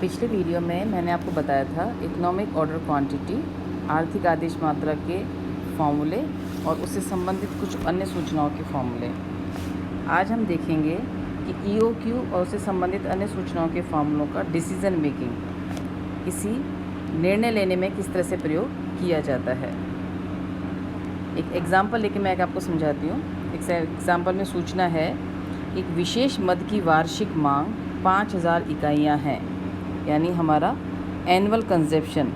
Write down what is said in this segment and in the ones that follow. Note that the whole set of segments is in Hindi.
पिछले वीडियो में मैंने आपको बताया था इकोनॉमिक ऑर्डर क्वांटिटी, आर्थिक आदेश मात्रा के फॉर्मूले और उससे संबंधित कुछ अन्य सूचनाओं के फॉर्मूले। आज हम देखेंगे कि ईओक्यू और उससे संबंधित अन्य सूचनाओं के फॉर्मूलों का डिसीजन मेकिंग, किसी निर्णय लेने में किस तरह से प्रयोग किया जाता है। एक एग्ज़ाम्पल लेके मैं आपको समझाती हूँ। एक एग्ज़ाम्पल में सूचना है, एक विशेष मद की वार्षिक मांग 5000 इकाइयाँ हैं, यानी हमारा एनुअल कंजप्शन,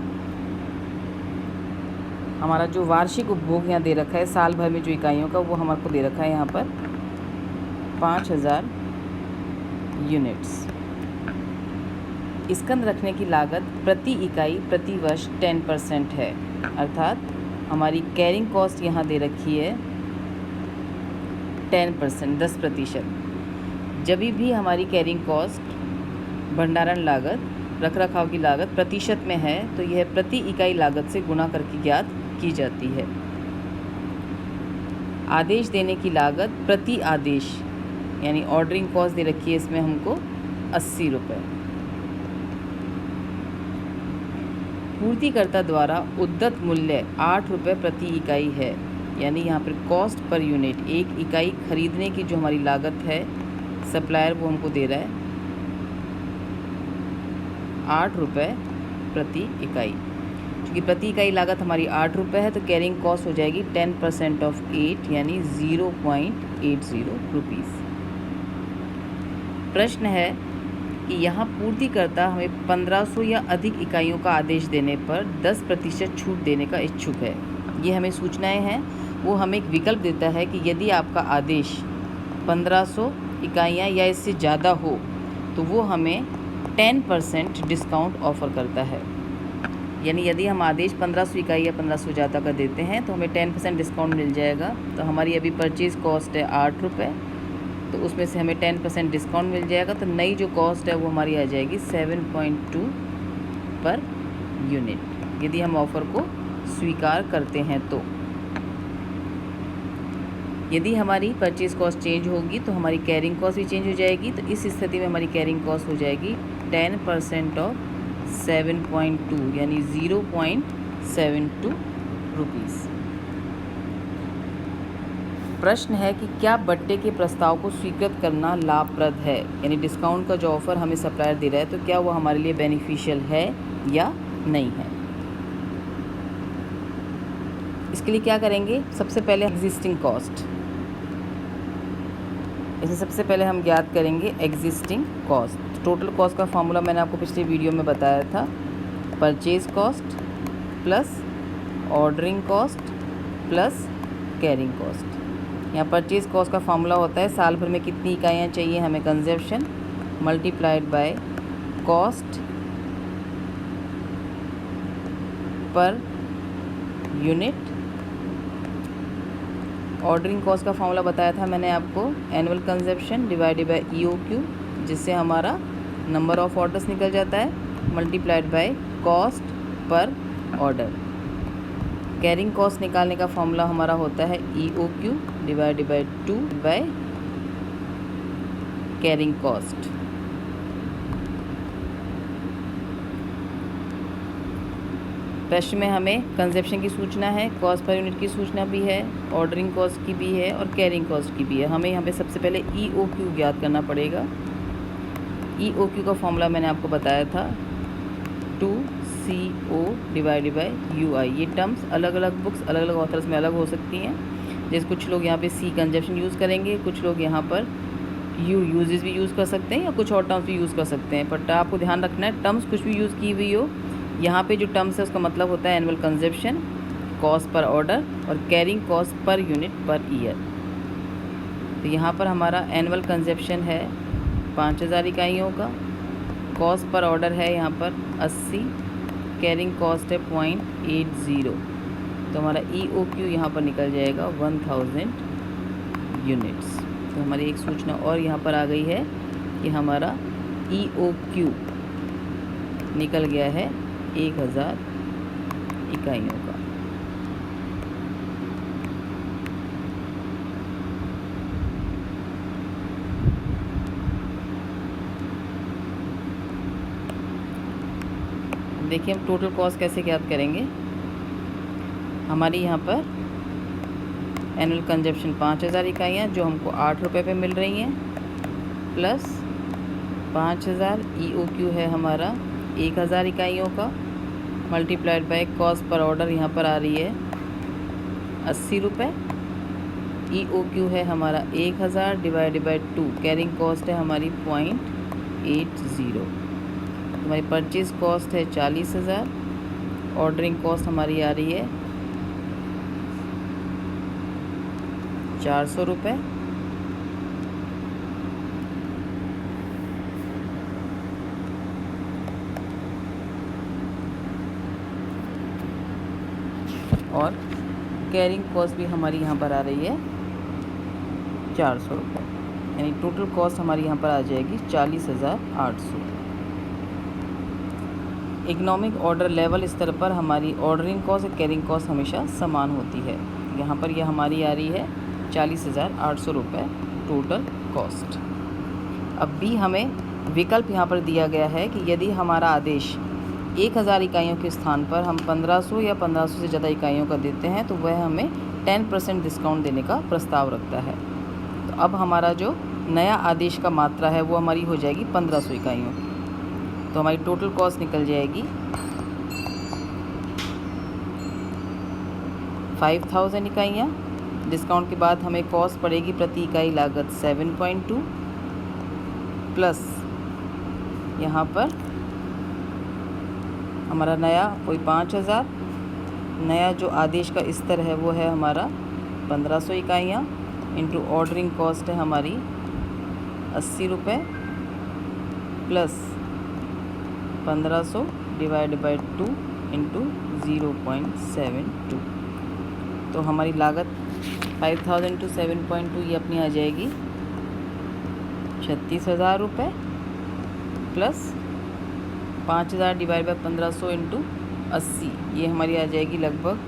हमारा जो वार्षिक उपभोग यहाँ दे रखा है साल भर में जो इकाइयों का, वो हमारे को दे रखा है यहाँ पर 5000 यूनिट्स। इसका रखने की लागत प्रति इकाई प्रति वर्ष 10% है, अर्थात हमारी कैरिंग कॉस्ट यहाँ दे रखी है 10%, 10%। जब भी हमारी कैरिंग कॉस्ट, भंडारण लागत, रखरखाव की लागत प्रतिशत में है तो यह प्रति इकाई लागत से गुणा करके ज्ञात की जाती है। आदेश देने की लागत प्रति आदेश, यानी ऑर्डरिंग कॉस्ट दे रखी है इसमें हमको 80 रुपये। पूर्तिकर्ता द्वारा उद्धत मूल्य 8 रुपये प्रति इकाई है, यानी यहाँ पर कॉस्ट पर यूनिट, एक इकाई खरीदने की जो हमारी लागत है सप्लायर वो हमको दे रहा है 8 रुपये प्रति इकाई। क्योंकि प्रति इकाई लागत हमारी 8 रुपये है तो कैरिंग कॉस्ट हो जाएगी 10% ऑफ 8, यानी 0.80 रुपीज़। प्रश्न है कि यहाँ पूर्तिकर्ता हमें 1500 या अधिक इकाइयों का आदेश देने पर 10% छूट देने का इच्छुक है। ये हमें सूचनाएं हैं, वो हमें एक विकल्प देता है कि यदि आपका आदेश 1500 इकाइयाँ या इससे ज़्यादा हो तो वो हमें 10% डिस्काउंट ऑफ़र करता है। यानी यदि हम आदेश 1500 इकाई या 1500 ज़्यादा का देते हैं तो हमें 10% डिस्काउंट मिल जाएगा। तो हमारी अभी परचेज़ कॉस्ट है 8 रुपये, तो उसमें से हमें 10% डिस्काउंट मिल जाएगा, तो नई जो कॉस्ट है वो हमारी आ जाएगी 7.2 पर यूनिट, यदि हम ऑफ़र को स्वीकार करते हैं तो। यदि हमारी परचेज कॉस्ट चेंज होगी तो हमारी कैरिंग कॉस्ट भी चेंज हो जाएगी। तो इस स्थिति में हमारी कैरिंग कॉस्ट हो जाएगी 10% ऑफ 7.2, यानी 0.72 रुपीज़। प्रश्न है कि क्या बट्टे के प्रस्ताव को स्वीकृत करना लाभप्रद है, यानी डिस्काउंट का जो ऑफ़र हमें सप्लायर दे रहा है तो क्या वो हमारे लिए बेनिफिशियल है या नहीं है। इसके लिए क्या करेंगे, सबसे पहले एग्जिस्टिंग कॉस्ट, इसे सबसे पहले हम ज्ञात करेंगे एग्जिस्टिंग कॉस्ट। टोटल कॉस्ट का फॉर्मूला मैंने आपको पिछले वीडियो में बताया था, purchase cost plus ordering cost plus carrying cost. यहाँ परचेज कॉस्ट का फॉर्मूला होता है साल भर में कितनी इकाइयाँ चाहिए हमें consumption, multiplied by cost per unit. Ordering cost का फॉर्मूला बताया था मैंने आपको, annual consumption divided by EOQ, जिससे हमारा नंबर ऑफ़ ऑर्डर्स निकल जाता है, multiplied by cost per order. Carrying cost निकालने का फॉर्मूला हमारा होता है EOQ divided by 2 by carrying cost. प्रश्न में हमें कंजप्शन की सूचना है, कॉस्ट पर यूनिट की सूचना भी है, ऑर्डरिंग कॉस्ट की भी है और कैरिंग कॉस्ट की भी है। हमें यहाँ पे सबसे पहले ईओक्यू ज्ञात करना पड़ेगा। ईओक्यू का फॉर्मूला मैंने आपको बताया था 2CO डिवाइडेड बाय UI। ये टर्म्स अलग अलग बुक्स, अलग अलग ऑथर्स में अलग हो सकती हैं। जैसे कुछ लोग यहाँ पे C कंजप्शन यूज़ करेंगे, कुछ लोग यहाँ पर यूजेस भी यूज़ कर सकते हैं या कुछ और टर्म्स भी यूज़ कर सकते हैं। बट आपको ध्यान रखना है, टर्म्स कुछ भी यूज़ की हुई हो, यहाँ पे जो टर्म्स है उसका मतलब होता है annual consumption, cost per order और carrying cost per unit per year. तो यहाँ पर हमारा एनुअल कंजप्शन है 5000 इकाइयों का, कॉस्ट पर ऑर्डर है यहाँ पर 80, कैरिंग कॉस्ट है 0.80, तो हमारा ईओक्यू यहाँ पर निकल जाएगा 1000 यूनिट्स। तो हमारी एक सूचना और यहाँ पर आ गई है कि हमारा ईओक्यू निकल गया है 1000 इकाइयों का। देखिए हम टोटल कॉस्ट कैसे ज्ञात करेंगे। हमारी यहाँ पर एनुअल कंजप्शन 5000 इकाइयाँ जो हमको 8 रुपये पे मिल रही हैं, प्लस 5000 EOQ है हमारा 1000 इकाइयों का, multiplied by cost per order यहाँ पर आ रही है 80 रुपये। EOQ है हमारा 1000 डिवाइडेड बाय 2, कैरिंग कॉस्ट है हमारी 0.80। हमारी परचेज़ कॉस्ट है 40,000, ऑर्डरिंग कॉस्ट हमारी आ रही है 400 रुपये। और कैरिंग कॉस्ट भी हमारी यहाँ पर आ रही है 400 रुपये, यानी टोटल कॉस्ट हमारी यहाँ पर आ जाएगी 40,800। इकोनॉमिक ऑर्डर लेवल स्तर पर हमारी ऑर्डरिंग कॉस्ट और कैरिंग कॉस्ट हमेशा समान होती है। यहाँ पर यह हमारी आ रही है 40,800 रुपये टोटल कॉस्ट। अब भी हमें विकल्प यहाँ पर दिया गया है कि यदि हमारा आदेश 1000 इकाइयों के स्थान पर हम 1500 या 1500 से ज़्यादा इकाइयों का देते हैं तो वह हमें 10% डिस्काउंट देने का प्रस्ताव रखता है। तो अब हमारा जो नया आदेश का मात्रा है वो हमारी हो जाएगी 1500 इकाइयों की। तो हमारी टोटल कॉस्ट निकल जाएगी 5000 इकाइयाँ। डिस्काउंट के बाद हमें कॉस्ट पड़ेगी प्रति इकाई लागत 7.2, प्लस यहाँ पर हमारा नया कोई 5000, नया जो आदेश का स्तर है वो है हमारा 1500 इकाइयाँ, इंटू ऑर्डरिंग कॉस्ट है हमारी 80 रुपये, प्लस 1500 डिवाइड बाई 2 इंटू 0.72। तो हमारी लागत 5000 टू 7.2 ये अपनी आ जाएगी 36,000 रुपये, प्लस 5000 डिवाइड बाई 1500 इंटू 80 ये हमारी आ जाएगी लगभग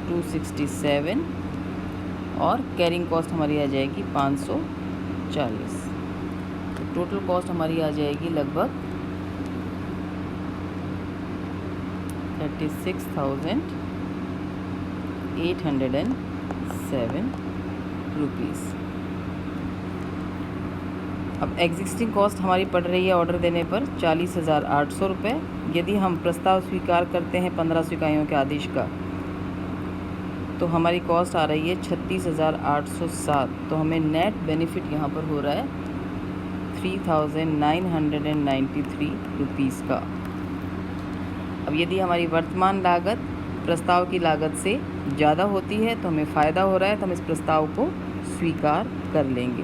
267, और कैरिंग कॉस्ट हमारी आ जाएगी 540। तो टोटल कॉस्ट हमारी आ जाएगी लगभग 36,807 रुपीज़। अब एग्जिस्टिंग कॉस्ट हमारी पड़ रही है ऑर्डर देने पर 40,800 रुपये। यदि हम प्रस्ताव स्वीकार करते हैं 1500 इकाइयों के आदेश का तो हमारी कॉस्ट आ रही है 36,807। तो हमें नेट बेनिफिट यहाँ पर हो रहा है 3,993 रुपीज़ का। अब यदि हमारी वर्तमान लागत प्रस्ताव की लागत से ज़्यादा होती है तो हमें फ़ायदा हो रहा है, तो हम इस प्रस्ताव को स्वीकार कर लेंगे।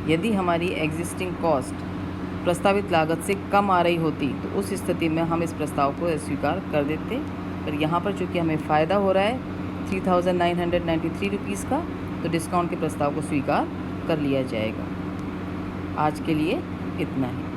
यदि हमारी एग्जिस्टिंग कॉस्ट प्रस्तावित लागत से कम आ रही होती तो उस स्थिति में हम इस प्रस्ताव को अस्वीकार कर देते, पर यहाँ पर चूँकि हमें फ़ायदा हो रहा है 3,993 रुपीज़ का, तो डिस्काउंट के प्रस्ताव को स्वीकार कर लिया जाएगा। आज के लिए इतना ही।